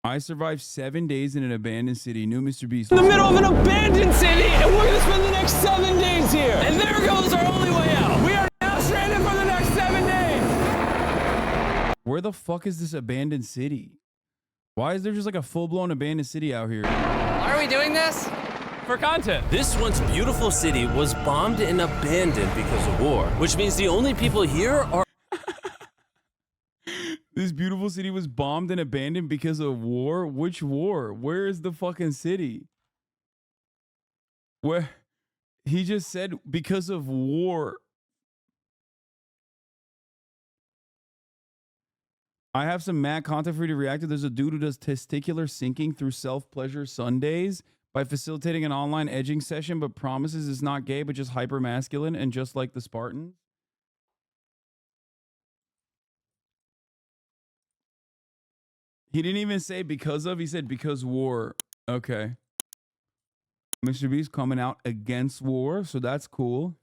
I survived 7 days in an abandoned city. New Mr. Beast. In the middle of an abandoned city, and we're gonna spend the next 7 days here. And there goes our only way out. We are now stranded for the next 7 days. Where the fuck is this abandoned city? Why is there just like a full-blown abandoned city out here? Are we doing this? For content. This once beautiful city was bombed and abandoned because of war, which means the only people here are... This beautiful city was bombed and abandoned because of war? Which war? Where is the fucking city? Where? He just said because of war. I have some mad content for you to react to. There's a dude who does testicular sinking through self-pleasure Sundays by facilitating an online edging session, but promises it's not gay, but just hyper-masculine and just like the Spartans. He didn't even say because of, he said because war. Okay. Mr. Beast coming out against war, so that's cool.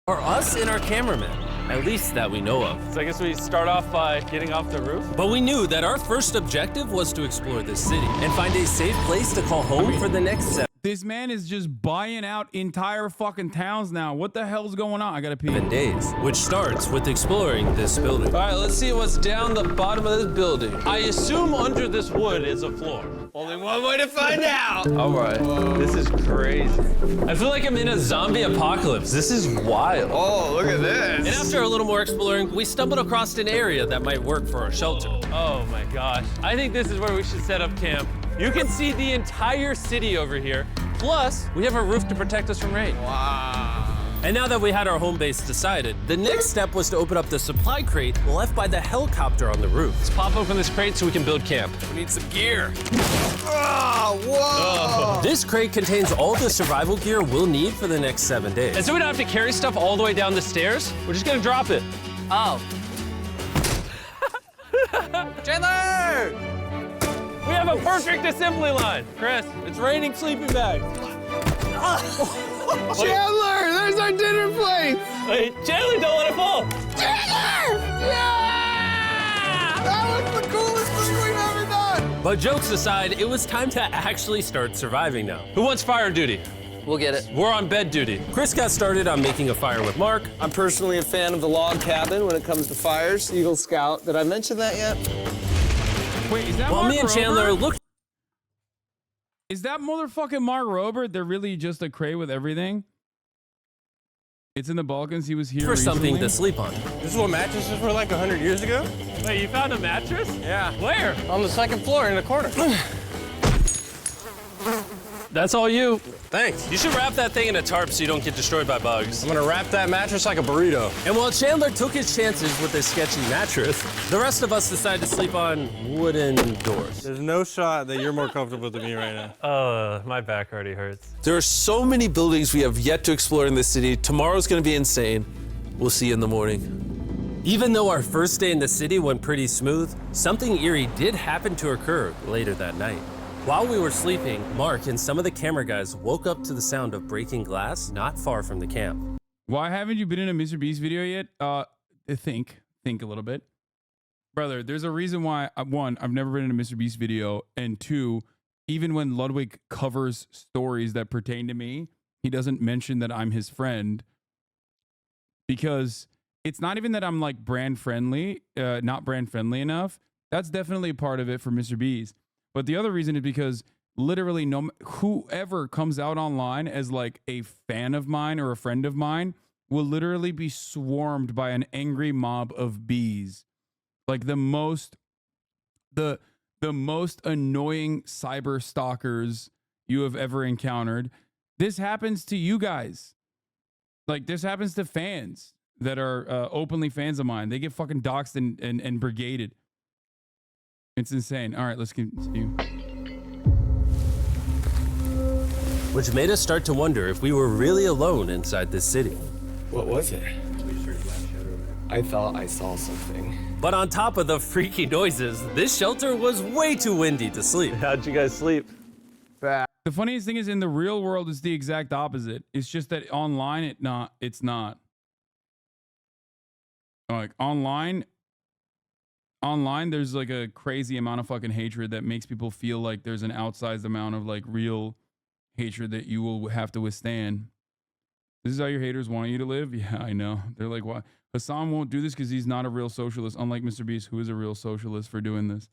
Are us and our cameraman, at least that we know of. So I guess we start off by getting off the roof. But we knew that our first objective was to explore this city and find a safe place to call home for the next 7 This man is just buying out entire fucking towns now. What the hell's going on? I gotta pee. days, which starts with exploring this building. All right, let's see what's down the bottom of this building. I assume under this wood is a floor. Only one way to find out. All right, this is crazy. I feel like I'm in a zombie apocalypse. This is wild. Oh, look at this. And after a little more exploring, we stumbled across an area that might work for our shelter. Oh my gosh. I think this is where we should set up camp. You can see the entire city over here. Plus, we have a roof to protect us from rain. Wow. And now that we had our home base decided, the next step was to open up the supply crate left by the helicopter on the roof. Let's pop open this crate so we can build camp. We need some gear. Oh, whoa. This crate contains all the survival gear we'll need for the next 7 days. And so we don't have to carry stuff all the way down the stairs. We're just gonna drop it. Oh. Chandler! We have a perfect assembly line. Chris, it's raining sleeping bags. Chandler, there's our dinner plate. Wait, Chandler, don't let it fall. Chandler! Yeah! That was the coolest thing we've ever done. But jokes aside, it was time to actually start surviving now. Who wants fire duty? We'll get it. We're on bed duty. Chris got started on making a fire with Mark. I'm personally a fan of the log cabin when it comes to fires. Eagle Scout. Did I mention that yet? Wait, is that While Mark me and Rober? Chandler looked Is that motherfucking Mark Rober? They're really just a crate with everything? It's in the Balkans. He was here for something recently. to sleep on. This is what mattresses were like 100 years ago? Wait, you found a mattress? Yeah. Where? On the second floor in the corner. That's all you. Thanks. You should wrap that thing in a tarp so you don't get destroyed by bugs. I'm gonna wrap that mattress like a burrito. And while Chandler took his chances with this sketchy mattress, the rest of us decided to sleep on wooden doors. There's no shot that you're more comfortable than me right now. My back already hurts. There are so many buildings we have yet to explore in this city. Tomorrow's gonna be insane. We'll see you in the morning. Even though our first day in the city went pretty smooth, something eerie did happen to occur later that night. While we were sleeping, Mark and some of the camera guys woke up to the sound of breaking glass not far from the camp. Why haven't you been in a Mr. Beast video yet? Think a little bit. Brother, there's a reason why, one, I've never been in a Mr. Beast video, and two, even when Ludwig covers stories that pertain to me, he doesn't mention that I'm his friend, because it's not even that I'm like brand friendly, not brand friendly enough. That's definitely a part of it for Mr. Beast. But the other reason is because literally whoever comes out online as like a fan of mine or a friend of mine will literally be swarmed by an angry mob of bees. Like the most annoying cyber stalkers you have ever encountered. This happens to you guys. Like this happens to fans that are openly fans of mine. They get fucking doxxed and brigaded. It's insane. All right, let's continue. Which made us start to wonder if we were really alone inside this city. What was it? I thought I saw something. But on top of the freaky noises, this shelter was way too windy to sleep. How'd you guys sleep? The funniest thing is in the real world it's the exact opposite. It's just that online it's not. Like online online there's like a crazy amount of fucking hatred that makes people feel like there's an outsized amount of like real hatred that you will have to withstand. This is how your haters want you to live? Yeah, I know. They're like, why? Hasan won't do this because he's not a real socialist, unlike Mr. Beast, who is a real socialist for doing this.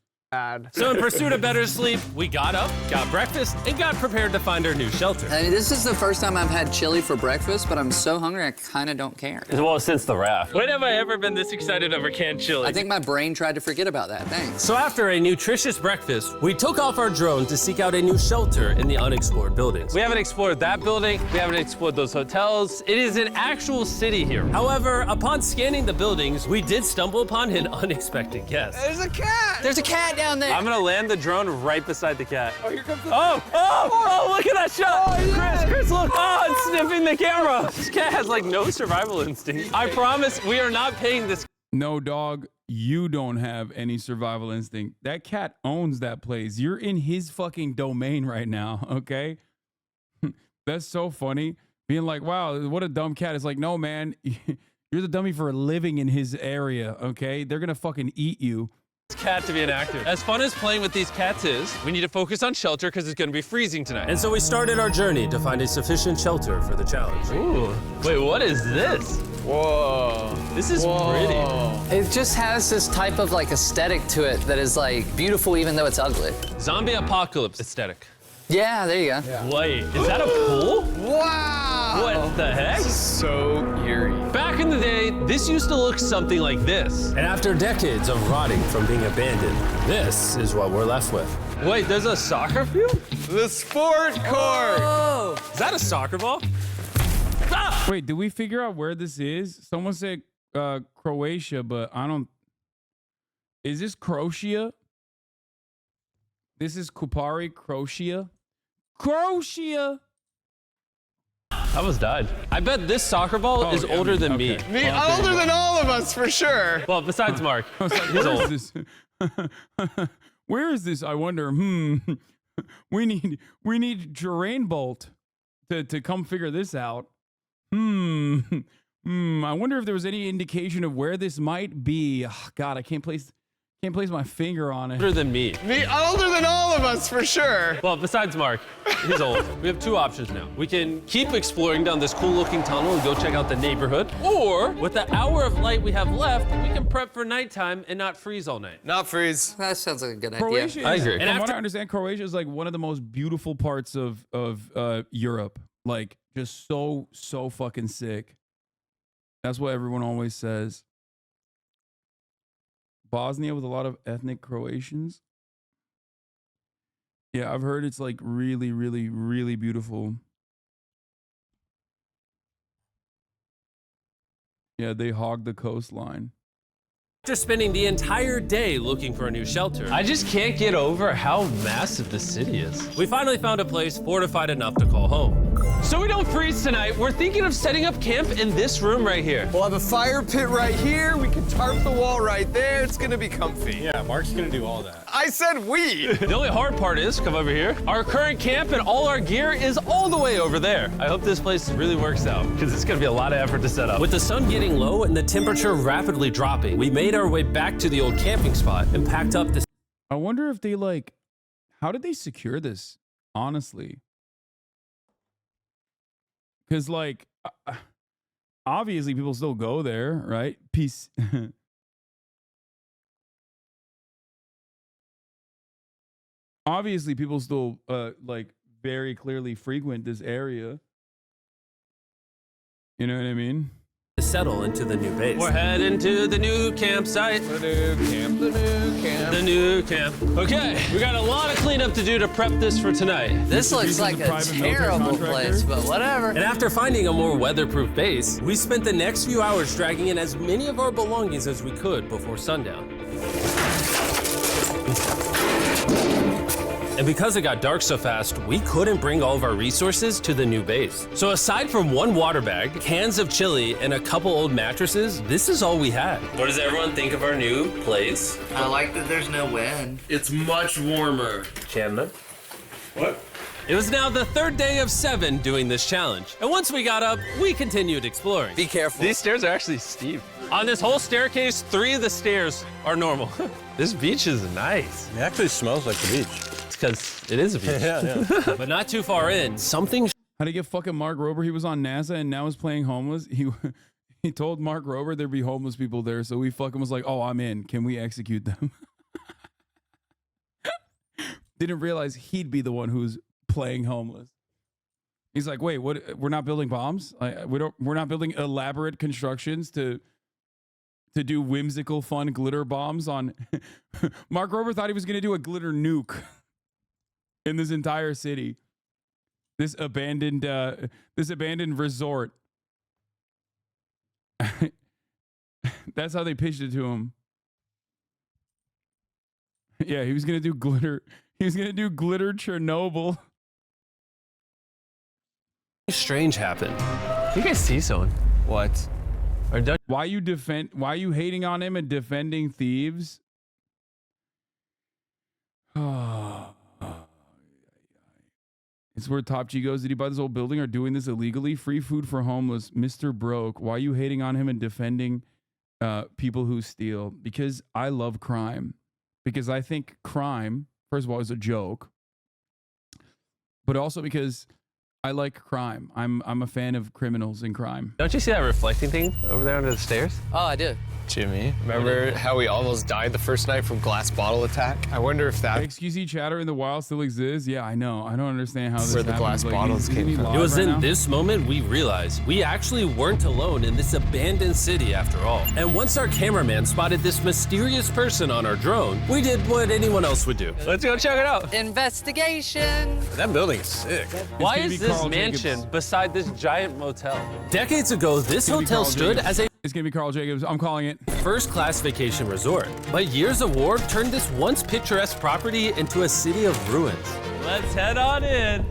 So in pursuit of better sleep, we got up, got breakfast, and got prepared to find our new shelter. I mean, this is the first time I've had chili for breakfast, but I'm so hungry I kind of don't care. Well, since the raft. When have I ever been this excited over canned chili? I think my brain tried to forget about that. Thanks. So after a nutritious breakfast, we took off our drone to seek out a new shelter in the unexplored buildings. We haven't explored that building. We haven't explored those hotels. It is an actual city here. However, upon scanning the buildings, we did stumble upon an unexpected guest. There's a cat. There's a cat down there. I'm gonna land the drone right beside the cat. Oh, here comes the Oh, look at that shot. Oh, yeah. Chris, look. Oh, it's sniffing the camera. This cat has like no survival instinct. I promise we are not paying this. No, dog, you don't have any survival instinct. That cat owns that place. You're in his fucking domain right now, okay? That's so funny. Being like, wow, what a dumb cat. It's like, no, man, you're the dummy for living in his area, okay? They're gonna fucking eat you. Cat to be an actor. As fun as playing with these cats is, we need to focus on shelter because it's gonna be freezing tonight. And so we started our journey to find a sufficient shelter for the challenge. Ooh, wait, what is this? Whoa. This is pretty. It just has this type of like aesthetic to it that is like beautiful even though it's ugly. Zombie apocalypse aesthetic. Yeah, there you go. Wait, is that a pool? Wow. What the heck? So eerie. Back in the day, this used to look something like this. And after decades of rotting from being abandoned, this is what we're left with. Wait, there's a soccer field? The sport court. Is that a soccer ball? Ah! Wait, did we figure out where this is? Someone said Croatia, but I don't. Is this Croatia? This is Kupari, Croatia. Croatia. I almost died. I bet this soccer ball is older than me. Me, older than all of us, for sure. Well, besides Mark. I was like, He's where old. is this? Where is this? I wonder. We need Terrain Bolt to come figure this out. I wonder if there was any indication of where this might be. Oh, God, I can't place my finger on it. Older than me. Me, older than all of us, for sure. Well, besides Mark, he's old. We have two options now. We can keep exploring down this cool looking tunnel and go check out the neighborhood. Or, with the hour of light we have left, we can prep for nighttime and not freeze all night. Not freeze. That sounds like a good idea. Croatia, I agree. From And what after- I understand, Croatia is like one of the most beautiful parts of Europe. Like, just so fucking sick. That's what everyone always says. Bosnia with a lot of ethnic Croatians. Yeah, I've heard it's like really, really, really beautiful. Yeah, they hog the coastline. After spending the entire day looking for a new shelter, I just can't get over how massive the city is. we finally found a place fortified enough to call home. So we don't freeze tonight, we're thinking of setting up camp in this room right here. We'll have a fire pit right here. We can tarp the wall right there. It's gonna be comfy. Yeah, Mark's gonna do all that. I said we. The only hard part is, come over here, our current camp and all our gear is all the way over there. I hope this place really works out, because it's gonna be a lot of effort to set up. With the sun getting low and the temperature rapidly dropping, we made our way back to the old camping spot and packed up the I wonder if they like, how did they secure this? Honestly. Because like, obviously people still go there, right? Peace. Obviously people still like very clearly frequent this area. You know what I mean? settle into the new base. We're heading to the new campsite. The new camp, the new camp. The new camp. Okay, we got a lot of cleanup to do to prep this for tonight. This looks Using like the a private military terrible contractor? place, but whatever. And after finding a more weatherproof base, we spent the next few hours dragging in as many of our belongings as we could before sundown. And because it got dark so fast, we couldn't bring all of our resources to the new base. So aside from one water bag, cans of chili, and a couple old mattresses, this is all we had. What does everyone think of our new place? I like that there's no wind. It's much warmer. Camden? What? It was now the third day of 7 doing this challenge. And once we got up, we continued exploring. Be careful. These stairs are actually steep. On this whole staircase, 3 of the stairs are normal. This beach is nice. It actually smells like the beach. It's because it is a beach. Yeah. But not too far in, something How to get fucking Mark Rober? He was on NASA and now is playing homeless. He told Mark Rober there'd be homeless people there, so we fucking was like, "Oh, I'm in. Can we execute them?" Didn't realize he'd be the one who's playing homeless. He's like, "Wait, what? We're not building bombs? We're not building elaborate constructions to do whimsical, fun glitter bombs on." Mark Rober thought he was gonna do a glitter nuke in this entire city. This abandoned resort. That's how they pitched it to him. Yeah, he was gonna do glitter. He was gonna do glitter Chernobyl. strange happened. You guys see someone? What? Or don't Why you hating on him and defending thieves? It's where Top G goes. Did he buy this whole building or doing this illegally? Free food for homeless. Mr. Broke. Why are you hating on him and defending people who steal? Because I love crime. Because I think crime, first of all, is a joke. But also because I like crime. I'm a fan of criminals and crime. you see that reflecting thing over there under the stairs? Oh, I do. Jimmy, remember how we almost died the first night from glass bottle attack? I wonder if that XQC chatter in the wild still exists. Yeah, I know. I don't understand how this where the happens. glass bottles isn't came he from. live It was right in now? this moment we realized we actually weren't alone in this abandoned city after all. And once our cameraman spotted this mysterious person on our drone, we did what anyone else would do. Let's go check it out. Investigation. That building is sick. Why gonna is be this Carl mansion Jacobs. beside this giant motel? Decades ago, this gonna be hotel Carl stood Jacobs. as a It's gonna be Carl Jacobs. I'm calling it. first-class vacation resort. But years of war turned this once picturesque property into a city of ruins. Let's head on in.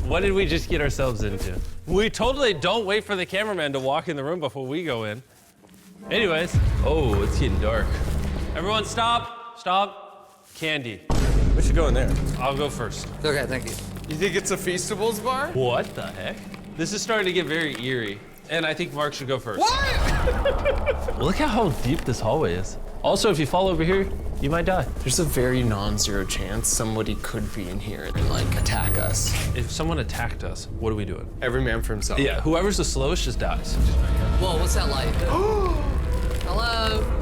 What did we just get ourselves into? We totally don't wait for the cameraman to walk in the room before we go in. Anyways, oh, it's getting dark. Everyone stop, stop. Candy. We should go in there. I'll go first. Okay, thank you. You think it's a Feastables bar? What the heck? This is starting to get very eerie. And I think Mark should go first. What? Look at how deep this hallway is. Also, if you fall over here, you might die. there's a very non-zero chance somebody could be in here and like attack us. If someone attacked us, what are we doing? Every man for himself. Yeah, whoever's the slowest just dies. Whoa, what's that light? Hello.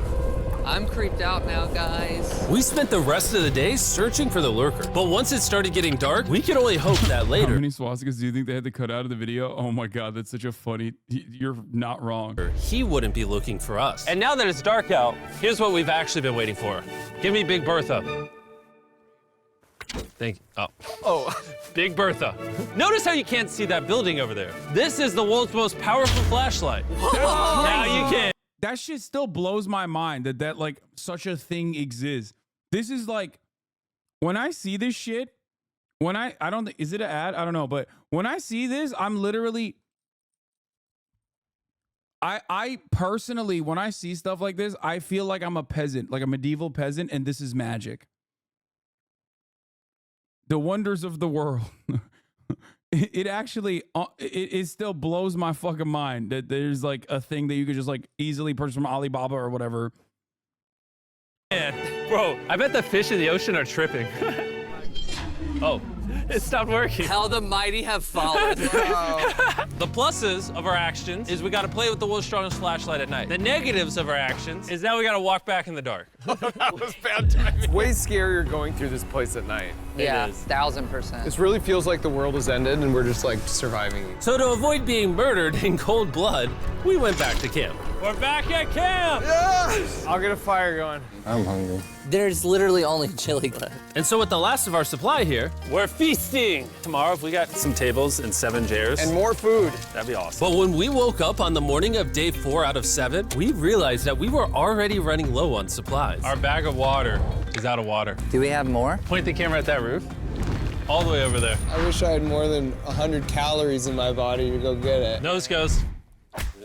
I'm creeped out now, guys. We spent the rest of the day searching for the lurker. But once it started getting dark, we could only hope that How later many swastikas do you think they had to cut out of the video? Oh my God, that's such a funny. You're not wrong. he wouldn't be looking for us. And now that it's dark out, here's what we've actually been waiting for. Give me Big Bertha. Thank you. Oh. Big Bertha. Notice how you can't see that building over there. This is the world's most powerful flashlight. Now you can. That shit still blows my mind that like such a thing exists. This is like when I see this shit. When I don't think, is it an ad? I don't know, but when I see this, I'm literally. I personally, when I see stuff like this, I feel like I'm a peasant, like a medieval peasant, and this is magic. The wonders of the world. It actually, it still blows my fucking mind that there's like a thing that you could just like easily purchase from Alibaba or whatever. Man, bro, I bet the fish in the ocean are tripping. Oh, it stopped working. How the mighty have fallen. The pluses of our actions is we got to play with the world's strongest flashlight at night. The negatives of our actions is now we got to walk back in the dark. That was bad timing. Way scarier going through this place at night. Yeah, is. 1000%. This really feels like the world has ended and we're just like surviving. So to avoid being murdered in cold blood, we went back to camp. We're back at camp. Yes! I'll get a fire going. I'm hungry. There's literally only chili left. And so with the last of our supply here, We're feasting. Tomorrow, if we got some tables and 7 chairs, And more food. that'd be awesome. but when we woke up on the morning of day 4 out of 7, we realized that we were already running low on supplies. Our bag of water is out of water. Do we have more? Point the camera at that roof. All the way over there. I wish I had more than 100 calories in my body to go get it. Nose goes.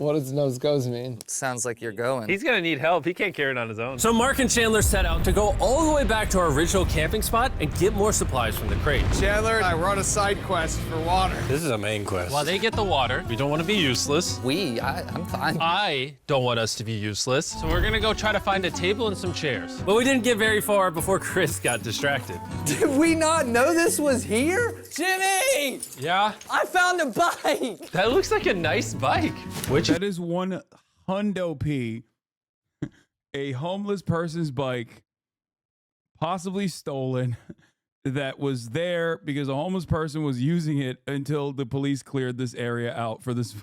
What does nose goes mean? Sounds like you're going. He's gonna need help. He can't carry it on his own. So Mark and Chandler set out to go all the way back to our original camping spot and get more supplies from the crate. Chandler and I run a side quest for water. This is a main quest. While they get the water, we don't want to be useless. I'm fine. I don't want us to be useless. So we're gonna go try to find a table and some chairs. But we didn't get very far before Chris got distracted. Did we not know this was here? Jimmy! Yeah, I found a bike! that looks like a nice bike. That is one hundo P. A homeless person's bike, possibly stolen, that was there because a homeless person was using it until the police cleared this area out for this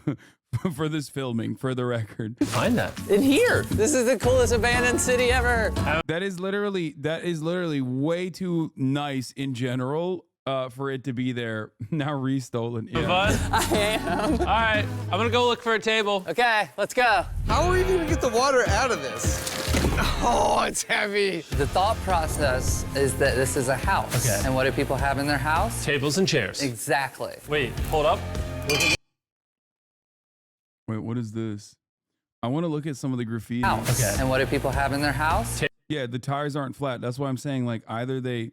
for this filming, for the record. Find that. In here! This is the coolest abandoned city ever! That is literally way too nice in general for it to be there. Now restolen. Yeah. Fun? I am. All right, I'm gonna go look for a table. Okay, let's go. How are we gonna get the water out of this? Oh, it's heavy. The thought process is that this is a house. Okay. And what do people have in their house? Tables and chairs. Exactly. Wait, hold up. Wait, what is this? I want to look at some of the graffiti. House. Okay. And what do people have in their house? Yeah, the tires aren't flat. That's why I'm saying like either they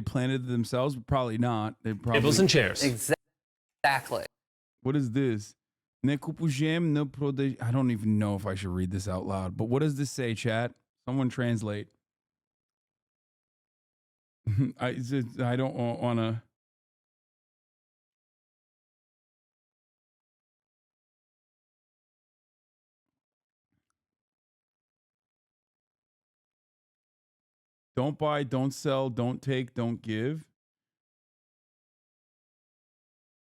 planted it themselves, but probably not. They probably Tables and chairs. Exactly. What is this? Ne kupujam no prode. I don't even know if I should read this out loud. But what does this say, chat? Someone translate. I don't want to. Don't buy, don't sell, don't take, don't give.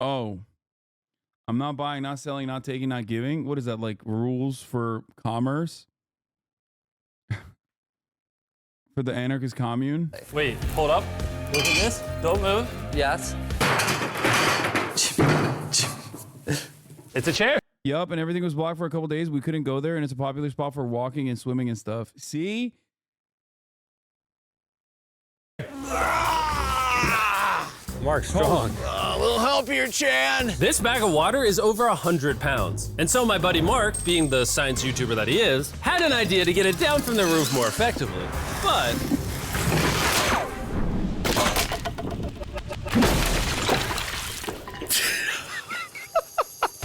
Oh, I'm not buying, not selling, not taking, not giving. What is that, like rules for commerce? For the anarchist commune? Wait, hold up. Look at this. Don't move. Yes. It's a chair. Yup, and everything was blocked for a couple days. We couldn't go there, and it's a popular spot for walking and swimming and stuff. See? Mark, strong. A little help here, Chan. This bag of water is over 100 pounds. And so my buddy Mark, being the science YouTuber that he is, had an idea to get it down from the roof more effectively. But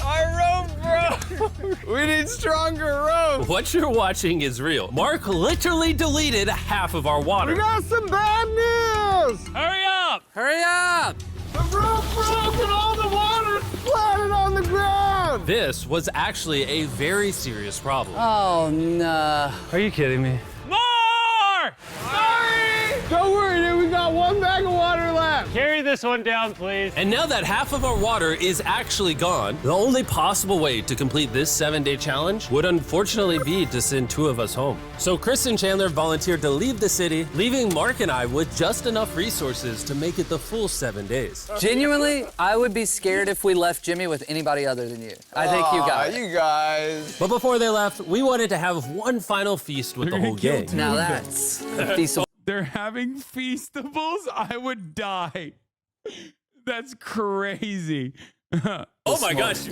Our rope broke. We need stronger rope. what you're watching is real. Mark literally deleted half of our water. Got some bad news. Hurry up. Hurry up! The rope broke and all the water splattered on the ground. This was actually a very serious problem. Oh, no. Are you kidding me? More! Sorry. Don't worry, dude. We got one bag of water left. Carry this one down, please. And now that half of our water is actually gone, the only possible way to complete this 7-day challenge would unfortunately be to send 2 of us home. So Chris and Chandler volunteered to leave the city, leaving Mark and I with just enough resources to make it the full 7 days. Genuinely, I would be scared if we left Jimmy with anybody other than you. I think you got it. You guys. But before they left, we wanted to have one final feast with the whole gang. Now that's a piece of They're having feastables? I would die. That's crazy. Oh my gosh.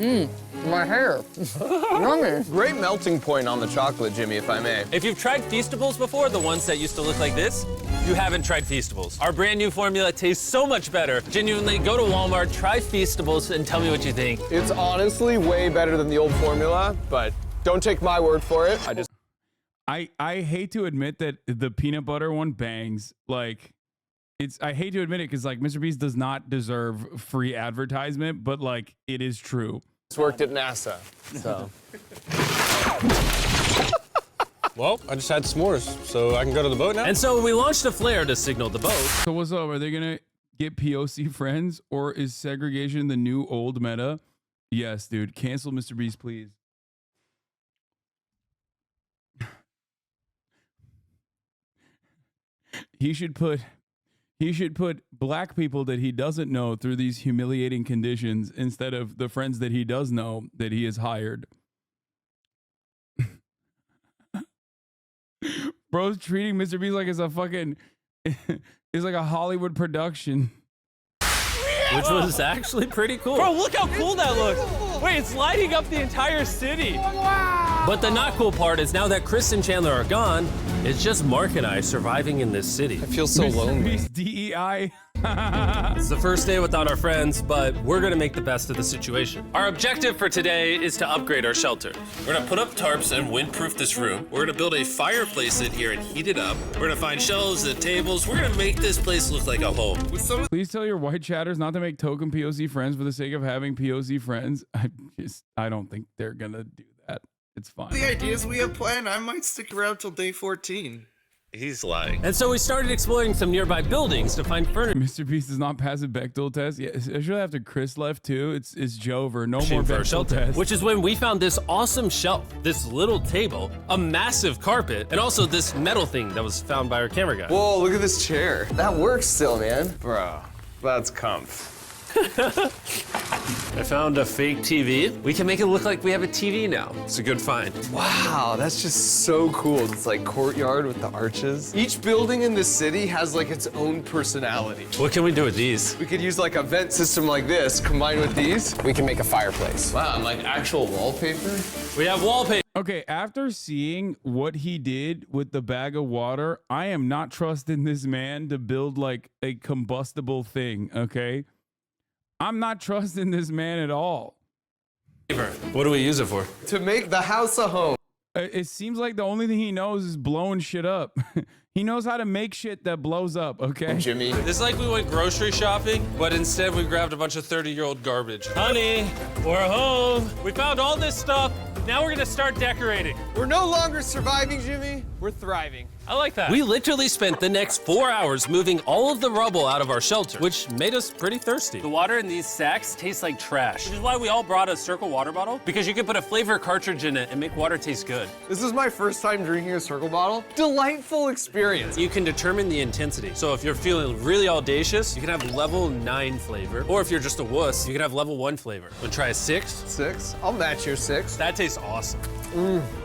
my hair. Yummy. Great melting point on the chocolate, Jimmy, if I may. If you've tried Feastables before, the ones that used to look like this, you haven't tried Feastables. Our brand new formula tastes so much better. Genuinely, go to Walmart, try Feastables, and tell me what you think. It's honestly way better than the old formula, but don't take my word for it. I hate to admit that the peanut butter one bangs. Like, I hate to admit it because like Mr. Beast does not deserve free advertisement, but like it is true. It's worked at NASA, so. Well, I just had s'mores, so I can go to the boat now. And so we launched a flare to signal the boat. So what's up? Are they gonna get POC friends, or is segregation the new old meta? Yes, dude. Cancel Mr. Beast, please. He should put black people that he doesn't know through these humiliating conditions instead of the friends that he does know that he has hired. Bro's treating Mr. Beast like it's a fucking it's like a Hollywood production. Which was actually pretty cool. Bro, look how cool that looks. Wait, it's lighting up the entire city. But the not cool part is now that Chris and Chandler are gone, it's just Mark and I surviving in this city. I feel so Mr. lonely. Beast DEI. It's the first day without our friends, but we're gonna make the best of the situation. Our objective for today is to upgrade our shelter. We're gonna put up tarps and windproof this room. We're gonna build a fireplace in here and heat it up. We're gonna find shelves and tables. We're gonna make this place look like a home. Please tell your white chatters not to make token POC friends for the sake of having POC friends. I don't think they're gonna do that. It's fine. The ideas we have planned, I might stick around till day 14. He's lying. And so we started exploring some nearby buildings to find furniture. Mr. Beast does not pass a Bechdel test. Yeah, especially after Chris left too. It's Jover. No more For our Bechdel shelter, tests. which is when we found this awesome shelf, this little table, a massive carpet, and also this metal thing that was found by our camera guy. Whoa, look at this chair. That works still, man. Bro, that's comf. I found a fake TV. We can make it look like we have a TV now. It's a good find. Wow, that's just so cool. It's like courtyard with the arches. Each building in this city has like its own personality. What can we do with these? We could use like a vent system like this, combined with these. We can make a fireplace. Wow, and like actual wallpaper. We have wallpaper. Okay, after seeing what he did with the bag of water, I am not trusting this man to build like a combustible thing, okay? I'm not trusting this man at all. What do we use it for? To make the house a home. It seems like the only thing he knows is blowing shit up. He knows how to make shit that blows up, okay? Jimmy. It's like we went grocery shopping, but instead we grabbed a bunch of 30-year-old garbage. Honey, we're home. We found all this stuff. Now we're gonna start decorating. We're no longer surviving, Jimmy. We're thriving. I like that. We literally spent the next 4 hours moving all of the rubble out of our shelter, which made us pretty thirsty. The water in these sacks tastes like trash, which is why we all brought a Circle water bottle, because you can put a flavor cartridge in it and make water taste good. This is my first time drinking a Circle bottle. Delightful experience. You can determine the intensity. So if you're feeling really audacious, you can have level 9 flavor. Or if you're just a wuss, you can have level 1 flavor. Wanna try a 6? 6? I'll match your 6. That tastes awesome.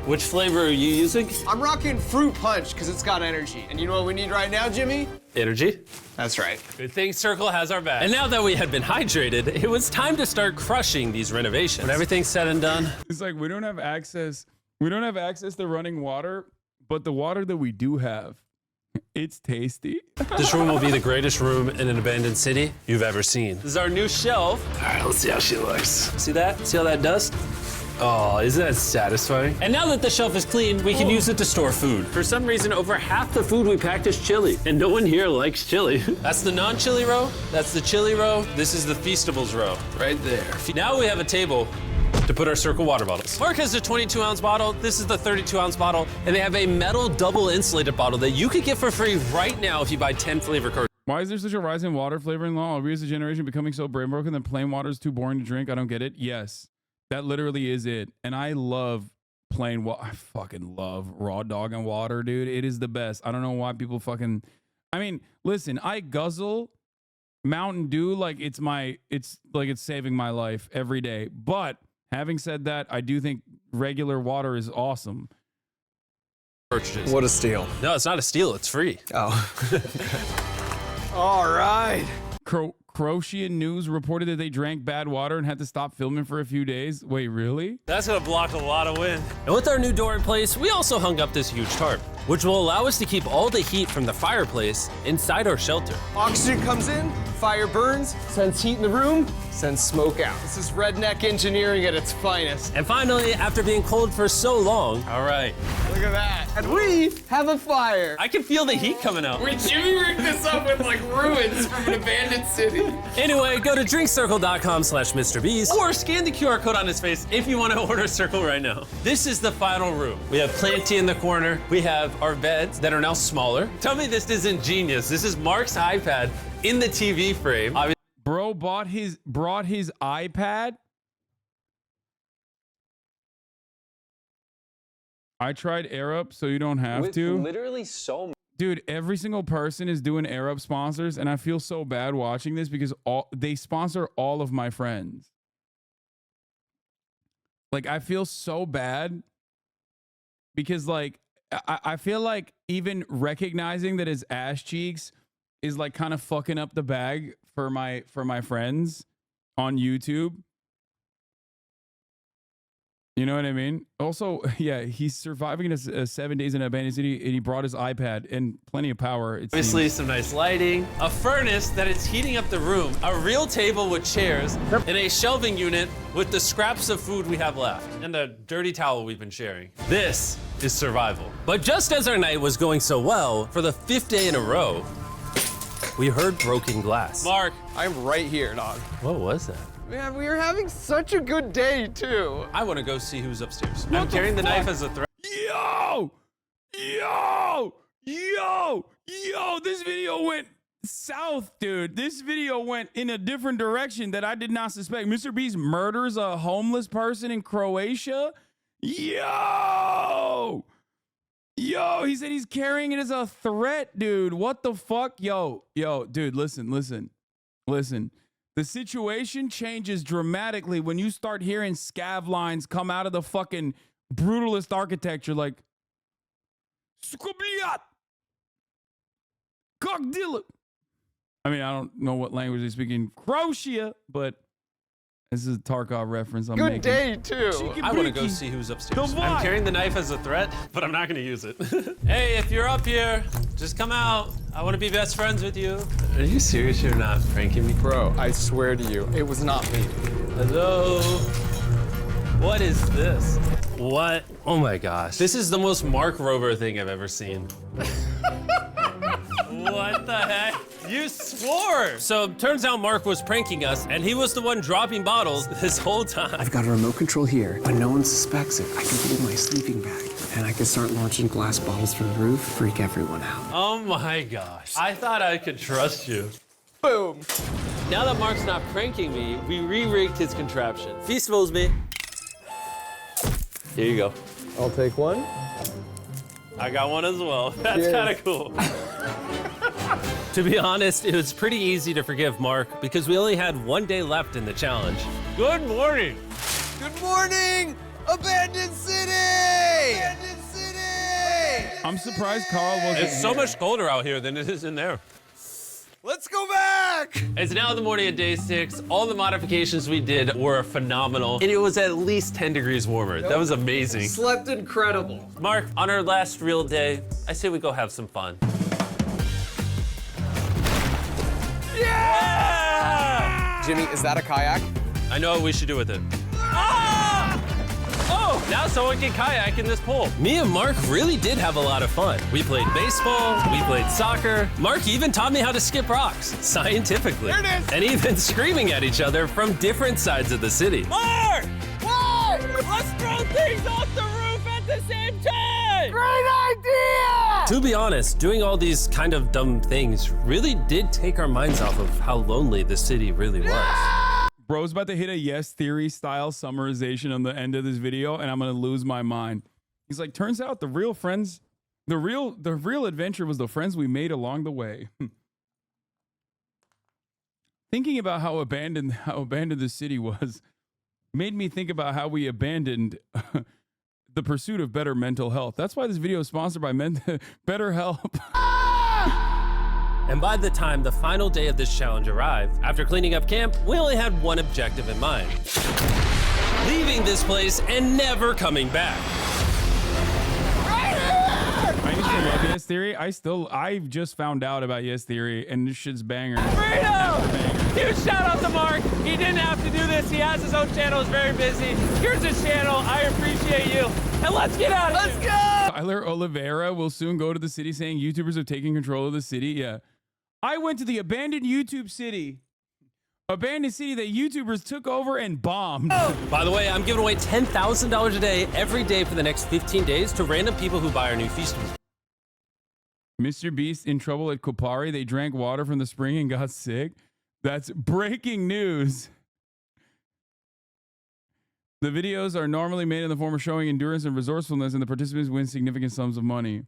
Which flavor are you using? I'm rocking Fruit Punch because it's got energy. And you know what we need right now, Jimmy? Energy. That's right. Good thing Circle has our back. And now that we had been hydrated, it was time to start crushing these renovations. When everything's said and done, It's like we don't have access to running water, but the water that we do have, it's tasty. this room will be the greatest room in an abandoned city you've ever seen. This is our new shelf. All right, let's see how she looks. See that? See how that does? Oh, isn't that satisfying? And now that the shelf is clean, we can use it to store food. For some reason, over half the food we packed is chili, and no one here likes chili. That's the non-chili row, that's the chili row, this is the Feastables row, right there. Now we have a table to put our Circle water bottles. Mark has a 22-ounce bottle, this is the 32-ounce bottle, and they have a metal double insulated bottle that you could get for free right now if you buy 10 flavor cards. Why is there such a rise in water flavoring law? Are we as a generation becoming so brain broken that plain water is too boring to drink? I don't get it. Yes. That literally is it. And I love plain water. I fucking love raw dog and water, dude. It is the best. I don't know why people fucking... I mean, listen, I guzzle Mountain Dew like it's saving my life every day. But having said that, I do think regular water is awesome. What a steal. No, it's not a steal, it's free. Oh. All right. Croatian news reported that they drank bad water and had to stop filming for a few days. Wait, really? That's gonna block a lot of wind. And with our new door in place, we also hung up this huge tarp, which will allow us to keep all the heat from the fireplace inside our shelter. Oxygen comes in, fire burns, sends heat in the room, sends smoke out. This is redneck engineering at its finest. And finally, after being cold for so long, All right. Look at that. And we have a fire. I can feel the heat coming out. Wait, Jimmy rigged this up with like ruins from an abandoned city. Anyway, go to drinkcircle.com/MrBeast. Or scan the QR code on his face if you want to order Circle right now. This is the final room. We have Planty in the corner. We have our beds that are now smaller. Tell me this isn't genius. This is Mark's iPad in the TV frame. Bro brought his iPad. I tried Air Up, so you don't have to. Literally so much. Dude, every single person is doing Air Up sponsors, and I feel so bad watching this because they sponsor all of my friends. Like, I feel so bad because, like, I feel like even recognizing that his ass cheeks is like kind of fucking up the bag for my friends on YouTube. You know what I mean? Also, yeah, he's surviving a 7 days in an abandoned city, and he brought his iPad and plenty of power. Obviously, some nice lighting, a furnace that is heating up the room, a real table with chairs, and a shelving unit with the scraps of food we have left, and a dirty towel we've been sharing. This is survival. But just as our night was going so well, for the 5th day in a row, we heard broken glass. Mark, I'm right here, dog. what was that? Man, we were having such a good day, too. I want to go see who's upstairs. I'm carrying the knife as a threat. Yo! This video went south, dude. This video went in a different direction that I did not suspect. Mr. Beast murders a homeless person in Croatia. Yo, he said he's carrying it as a threat, dude. What the fuck? Yo, dude, listen. The situation changes dramatically when you start hearing scav lines come out of the fucking brutalist architecture like Skubliat Cockdilla. I mean, I don't know what language they speak in Croatia, but this is a Tarkov reference I'm making. Good day, too. I want to go see who's upstairs. I'm carrying the knife as a threat, but I'm not going to use it. Hey, if you're up here, just come out. I want to be best friends with you. Are you serious? You're not pranking me? Bro, I swear to you, it was not me. Hello? What is this? What? Oh my gosh. This is the most Mark Rover thing I've ever seen. What the heck? You swore! So turns out Mark was pranking us, and he was the one dropping bottles this whole time. I've got a remote control here, but no one suspects it. I can put it in my sleeping bag, and I can start launching glass bottles from the roof, freak everyone out. Oh my gosh. I thought I could trust you. Boom. Now that Mark's not pranking me, we re-rigged his contraption. Feastables me. Here you go. I'll take one. I got one as well. That's Cheers. kind of cool. To be honest, it was pretty easy to forgive Mark because we only had 1 day left in the challenge. Good morning. Good morning, Abandoned City! Abandoned City! I'm surprised Carl wasn't It's so much colder out here than it is in there. Let's go back! It's now the morning of day 6. All the modifications we did were phenomenal, and it was at least 10 degrees warmer. That was amazing. Slept incredible. Mark, on our last real day, I say we go have some fun. Yeah! Jimmy, is that a kayak? I know what we should do with it. Ah! Oh, now someone can kayak in this pool. Me and Mark really did have a lot of fun. We played baseball, we played soccer. Mark even taught me how to skip rocks, scientifically. There it is. And even screaming at each other from different sides of the city. Mark! Whoa! Let's throw things off the roof at the same time! Great idea! To be honest, doing all these kind of dumb things really did take our minds off of how lonely the city really was. Bro's about to hit a Yes Theory style summarization on the end of this video, and I'm gonna lose my mind. He's like, turns out the real friends, the real adventure was the friends we made along the way. Thinking about how abandoned the city was made me think about how we abandoned the pursuit of better mental health. That's why this video is sponsored by BetterHelp. And by the time the final day of this challenge arrived, after cleaning up camp, we only had one objective in mind. Leaving this place and never coming back. I used to love Yes Theory. I just found out about Yes Theory, and this shit's banger. Freedom! Huge shout out to Mark. He didn't have to do this. He has his own channel. He's very busy. Here's his channel. I appreciate you. And let's get out of here. Let's go! Tyler Oliveira will soon go to the city saying YouTubers are taking control of the city. Yeah. I went to the abandoned YouTube city. Abandoned city that YouTubers took over and bombed. By the way, I'm giving away $10,000 a day every day for the next 15 days to random people who buy our new Feastables. Mr. Beast in trouble at Kopari. They drank water from the spring and got sick. That's breaking news. The videos are normally made in the form of showing endurance and resourcefulness, and the participants win significant sums of money.